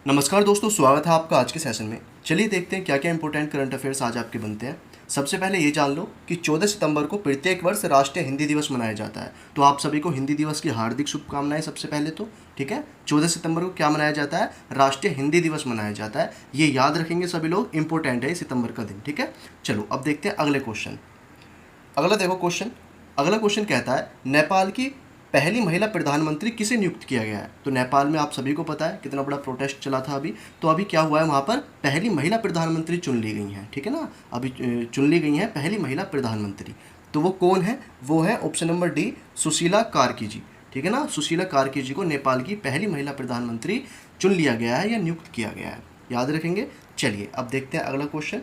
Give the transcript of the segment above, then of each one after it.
नमस्कार दोस्तों, स्वागत है आपका आज के सेशन में। चलिए देखते हैं क्या क्या इंपॉर्टेंट करंट अफेयर्स आज आपके बनते हैं। सबसे पहले ये जान लो कि 14 सितंबर को प्रत्येक वर्ष राष्ट्रीय हिंदी दिवस मनाया जाता है। तो आप सभी को हिंदी दिवस की हार्दिक शुभकामनाएं सबसे पहले तो। ठीक है, 14 सितंबर को क्या मनाया जाता है? राष्ट्रीय हिंदी दिवस मनाया जाता है। ये याद रखेंगे सभी लोग, इंपॉर्टेंट है सितंबर का दिन। ठीक है, चलो अब देखते हैं अगले क्वेश्चन। अगला देखो क्वेश्चन। अगला क्वेश्चन कहता है नेपाल की पहली महिला प्रधानमंत्री किसे नियुक्त किया गया है? तो नेपाल में आप सभी को पता है कितना बड़ा प्रोटेस्ट चला था अभी। तो अभी क्या हुआ है, वहाँ पर पहली महिला प्रधानमंत्री चुन ली गई हैं। ठीक है ना, अभी चुन ली गई हैं पहली महिला प्रधानमंत्री। तो वो कौन है? वो है option number D, Sushila Karki ji. ठीक है ना, सुशीला कार्की जी को नेपाल की पहली महिला प्रधानमंत्री चुन लिया गया है या नियुक्त किया गया है, याद रखेंगे। चलिए अब देखते हैं अगला क्वेश्चन।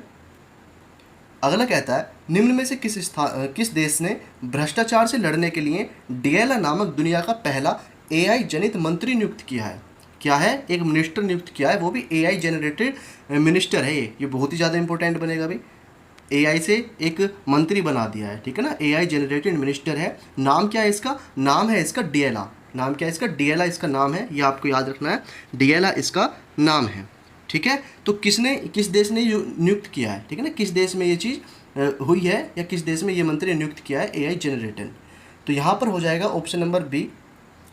अगला कहता है निम्न में से किस देश ने भ्रष्टाचार से लड़ने के लिए डिएला नामक दुनिया का पहला एआई जनित मंत्री नियुक्त किया है? क्या है? एक मिनिस्टर नियुक्त किया है, वो भी एआई जनरेटेड मिनिस्टर है। ये बहुत ही ज़्यादा इंपॉर्टेंट बनेगा भाई। एआई से एक मंत्री बना दिया है, ठीक है ना, एआई जनरेटेड मिनिस्टर है। नाम क्या है इसका? नाम है इसका डिएला। नाम क्या है इसका? डिएला इसका नाम है, ये आपको याद रखना है। डिएला इसका नाम है। ठीक है, तो किस देश ने नियुक्त किया है? ठीक है ना, किस देश में ये चीज़ हुई है या किस देश में ये मंत्री नियुक्त किया है एआई जनरेटेड? तो यहाँ पर हो जाएगा option number B,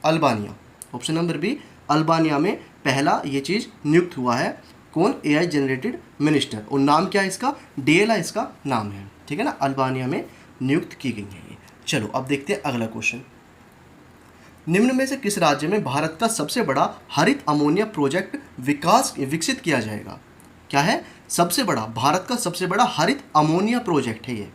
Albania. Option number B, Albania में पहला ये चीज़ नियुक्त हुआ है। कौन? AI generated minister. और नाम क्या है इसका? डिएला इसका नाम है। ठीक है ना, अल्बानिया में नियुक्त की गई है ये। चलो अब देखते हैं अगला क्वेश्चन। निम्न में से किस राज्य में भारत का सबसे बड़ा हरित अमोनिया प्रोजेक्ट विकसित किया जाएगा? क्या है? सबसे बड़ा, भारत का सबसे बड़ा हरित अमोनिया प्रोजेक्ट है ये,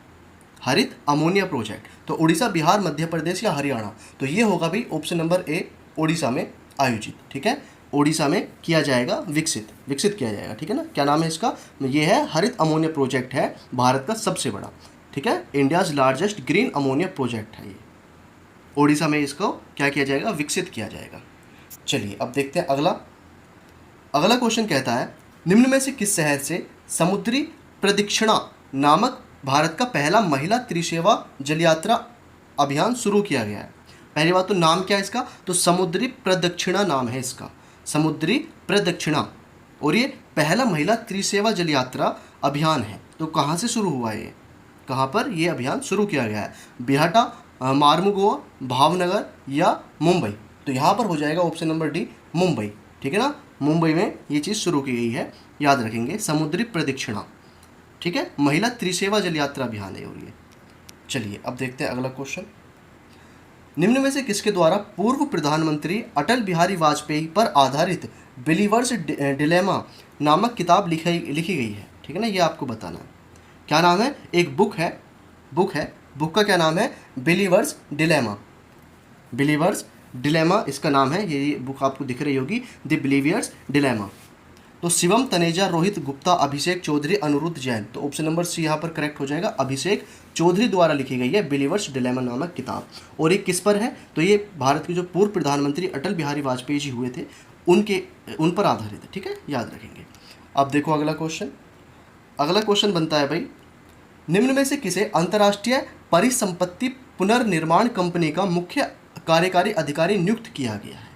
हरित अमोनिया प्रोजेक्ट। तो उड़ीसा, बिहार, मध्य प्रदेश या हरियाणा? तो ये होगा भाई ऑप्शन नंबर ए, उड़ीसा में आयोजित। ठीक है, उड़ीसा में किया जाएगा, विकसित किया जाएगा। ठीक है ना, क्या नाम है इसका? ये है हरित अमोनिया प्रोजेक्ट है, भारत का सबसे बड़ा। ठीक है, India's largest green ammonia project है ये। ओडिशा में इसको क्या किया जाएगा? विकसित किया जाएगा। चलिए अब देखते हैं अगला। अगला क्वेश्चन कहता है निम्न में से किस शहर से समुद्री प्रदक्षिणा नामक भारत का पहला महिला त्रिसेवा जल यात्रा अभियान शुरू किया गया है? पहली बात तो नाम क्या है इसका? तो समुद्री प्रदक्षिणा नाम है इसका, समुद्री प्रदक्षिणा। और ये पहला महिला त्रिसेवा जल यात्रा अभियान है। तो कहाँ से शुरू हुआ है ये? कहाँ पर ये अभियान शुरू किया गया है? बिहाटा, मार्मुगोआ, भावनगर या मुंबई? तो यहाँ पर हो जाएगा ऑप्शन नंबर डी, मुंबई। ठीक है ना, मुंबई में ये चीज़ शुरू की गई है, याद रखेंगे, समुद्री प्रदक्षिणा। ठीक है, महिला त्रिसेवा जल यात्रा अभियान है और ये। चलिए अब देखते हैं अगला क्वेश्चन। निम्न में से किसके द्वारा पूर्व प्रधानमंत्री अटल बिहारी वाजपेयी पर आधारित बिलीवर्स डिलेमा नामक किताब लिखी गई है? ठीक है ना, ये आपको बताना है। क्या नाम है? एक बुक का क्या नाम है? Believers dilemma. बिलीवर्स डिलेमा इसका नाम है। ये बुक आपको दिख रही होगी, द बिलीवियर्स डिलेमा। तो शिवम तनेजा, रोहित गुप्ता, अभिषेक चौधरी, अनिरुद्ध जैन। तो ऑप्शन नंबर सी यहाँ पर करेक्ट हो जाएगा, अभिषेक चौधरी द्वारा लिखी गई है बिलीवर्स डिलेमा नामक किताब। और ये किस पर है? तो ये भारत के जो पूर्व प्रधानमंत्री अटल बिहारी वाजपेयी जी हुए थे उन पर आधारित है। ठीक है, याद रखेंगे। अब देखो अगला क्वेश्चन। अगला क्वेश्चन बनता है भाई, निम्न में से किसे अंतर्राष्ट्रीय परिसंपत्ति पुनर्निर्माण कंपनी का मुख्य कार्यकारी अधिकारी नियुक्त किया गया है?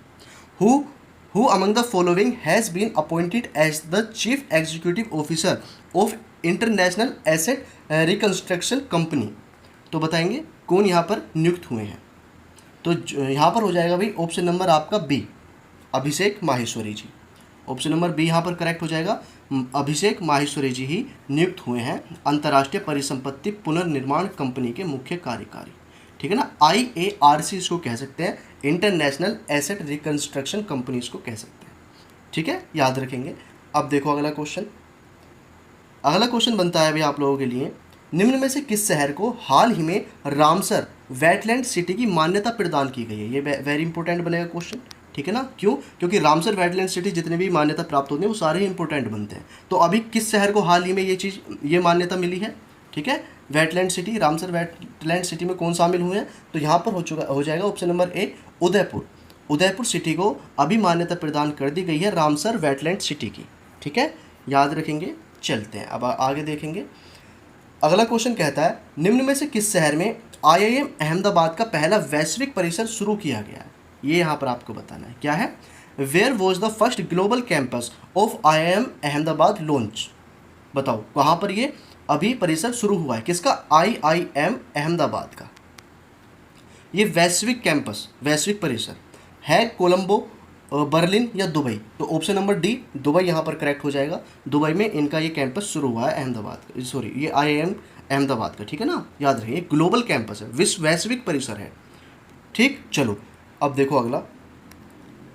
Who among the following has been appointed as the chief executive officer of international asset reconstruction company? तो बताएंगे कौन यहाँ पर नियुक्त हुए हैं? तो यहाँ पर हो जाएगा भाई ऑप्शन नंबर आपका बी, अभिषेक माहेश्वरी जी। ऑप्शन नंबर बी यहाँ पर करेक्ट हो जाएगा, अभिषेक माहेश्वरी जी ही नियुक्त हुए हैं अंतर्राष्ट्रीय परिसंपत्ति पुनर्निर्माण कंपनी के मुख्य कार्यकारी। ठीक है ना, IARC इसको कह सकते हैं, इंटरनेशनल एसेट रिकंस्ट्रक्शन कंपनी इसको कह सकते हैं। ठीक है, याद रखेंगे। अब देखो अगला क्वेश्चन। अगला क्वेश्चन बनता है अभी आप लोगों के लिए, निम्न में से किस शहर को हाल ही में रामसर वेटलैंड सिटी की मान्यता प्रदान की गई है? ये वेरी इंपॉर्टेंट बनेगा क्वेश्चन। ठीक है ना, क्यों? क्योंकि रामसर वेटलैंड सिटी जितने भी मान्यता प्राप्त होते हैं वो सारे ही इंपॉर्टेंट बनते हैं। तो अभी किस शहर को हाल ही में ये मान्यता मिली है? ठीक है, wetland city, Ramsar wetland city में कौन शामिल हुए हैं? तो यहाँ पर हो जाएगा option number A, Udaipur. Udaipur city को अभी मान्यता प्रदान कर दी गई है रामसर वेटलैंड सिटी की। ठीक है, याद रखेंगे। चलते हैं अब आगे देखेंगे। अगला क्वेश्चन कहता है निम्न में से किस शहर में IIM अहमदाबाद का पहला वैश्विक परिसर शुरू किया गया है? ये यहाँ पर आपको बताना है। क्या है? Where was the first global campus of IIM Ahmedabad launch. बताओ कहाँ पर ये अभी परिसर शुरू हुआ है, किसका? IIM अहमदाबाद का। ये वैश्विक कैंपस, वैश्विक परिसर है कोलंबो, बर्लिन या दुबई? तो ऑप्शन नंबर डी दुबई यहाँ पर करेक्ट हो जाएगा। दुबई में इनका ये कैंपस शुरू हुआ है, अहमदाबाद का, सॉरी ये IIM अहमदाबाद का, ठीक है ना, याद रखिए ग्लोबल कैंपस है, वैश्विक परिसर है। ठीक, चलो अब देखो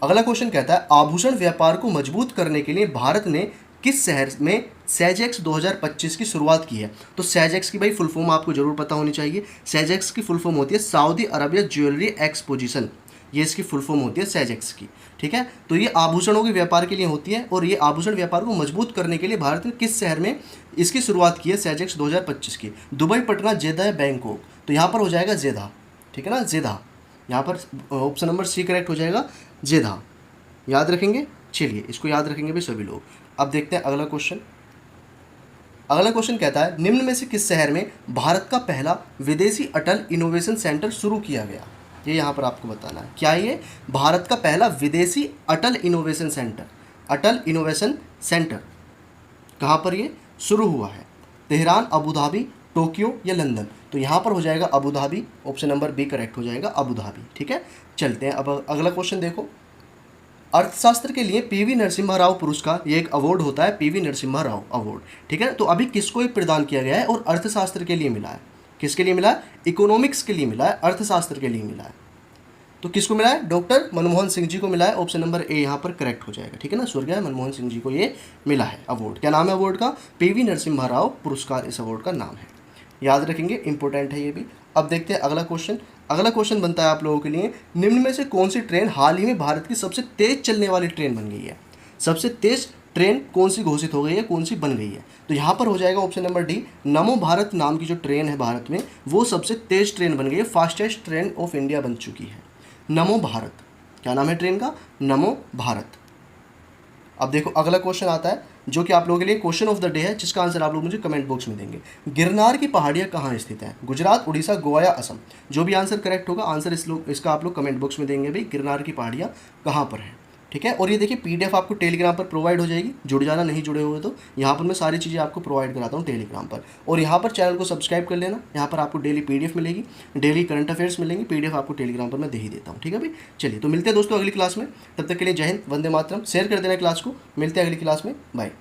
अगला क्वेश्चन कहता है आभूषण व्यापार को मजबूत करने के लिए भारत ने किस शहर में सेजेक्स 2025 की शुरुआत की है? तो सेजेक्स की भाई फुल फॉर्म आपको जरूर पता होनी चाहिए। सेजेक्स की फुल फॉर्म होती है सऊदी अरबिया ज्वेलरी एक्सपोजिशन, ये इसकी फुल फॉर्म होती है सेजेक्स की, ठीक है। तो ये आभूषणों के व्यापार के लिए होती है और ये आभूषण व्यापार को मजबूत करने के लिए भारत ने किस शहर में इसकी शुरुआत की है सेजेक्स 2025 की? दुबई, पटना, जेदा, बैंकॉक? तो यहाँ पर हो जाएगा जेदा, ठीक है ना, जेदा। यहाँ पर ऑप्शन नंबर सी करेक्ट हो जाएगा, जेदा। याद रखेंगे, चलिए इसको याद रखेंगे भी सभी लोग। अब देखते हैं अगला क्वेश्चन। अगला क्वेश्चन कहता है निम्न में से किस शहर में भारत का पहला विदेशी अटल इनोवेशन सेंटर शुरू किया गया? ये यहाँ पर आपको बताना है, क्या ये भारत का पहला विदेशी Atal innovation centre, Atal innovation centre कहाँ पर ये शुरू हुआ है? तेहरान, अबू धाबी, टोक्यो या लंदन? तो यहाँ पर हो जाएगा Abu Dhabi, option number B correct हो जाएगा, अबू धाबी, ठीक है। चलते हैं अब अगला क्वेश्चन देखो। अर्थशास्त्र के लिए PV नरसिम्हा राव पुरस्कार, ये एक अवार्ड होता है PV नरसिम्हा राव अवार्ड, ठीक है। तो अभी किसको प्रदान किया गया है और अर्थशास्त्र के लिए मिला है? किसके लिए मिला है? इकोनॉमिक्स के लिए मिला है, अर्थशास्त्र के लिए मिला है। तो किसको मिला है? डॉक्टर मनमोहन सिंह जी को मिला है, ऑप्शन नंबर ए यहाँ पर करेक्ट हो जाएगा, ठीक है ना। स्वर्गीय मनमोहन सिंह जी को ये मिला है अवार्ड। क्या नाम है अवार्ड का? PV नरसिम्हा राव पुरस्कार इस अवार्ड का नाम है, याद रखेंगे, इंपॉर्टेंट है ये भी। अब देखते हैं अगला क्वेश्चन। अगला क्वेश्चन बनता है आप लोगों के लिए निम्न में से कौन सी ट्रेन हाल ही में भारत की सबसे तेज चलने वाली ट्रेन बन गई है? सबसे तेज ट्रेन कौन सी घोषित हो गई है, कौन सी बन गई है? तो यहाँ पर हो जाएगा ऑप्शन नंबर डी, नमो भारत नाम की जो ट्रेन है भारत में वो सबसे तेज ट्रेन बन गई है, फास्टेस्ट ट्रेन ऑफ इंडिया बन चुकी है नमो भारत। क्या नाम है ट्रेन का? नमो भारत। अब देखो अगला क्वेश्चन आता है जो कि आप लोगों के लिए क्वेश्चन ऑफ द डे है, जिसका आंसर आप लोग मुझे कमेंट बॉक्स में देंगे। गिरनार की पहाड़ियाँ कहाँ स्थित हैं? गुजरात, उड़ीसा, गोवा या असम? जो भी आंसर करेक्ट होगा, आंसर इसका आप लोग कमेंट बॉक्स में देंगे भाई, गिरनार की पहाड़ियाँ कहाँ पर हैं, ठीक है। और ये देखिए PDF आपको टेलीग्राम पर प्रोवाइड हो जाएगी, जुड़ जाना, नहीं जुड़े हुए तो यहाँ पर मैं सारी चीज़ें आपको प्रोवाइड कराता हूँ टेलीग्राम पर। और यहाँ पर चैनल को सब्सक्राइब कर लेना, यहाँ पर आपको डेली PDF मिलेगी, डेली करंट अफेयर्स मिलेंगे, PDF आपको टेलीग्राम पर मैं दे ही देता हूँ, ठीक है भाई। चलिए तो मिलते हैं दोस्तों अगली क्लास में, तब तक के लिए जय हिंद, वंदे मातरम। शेयर कर देना क्लास को, मिलते हैं अगली क्लास में, बाय।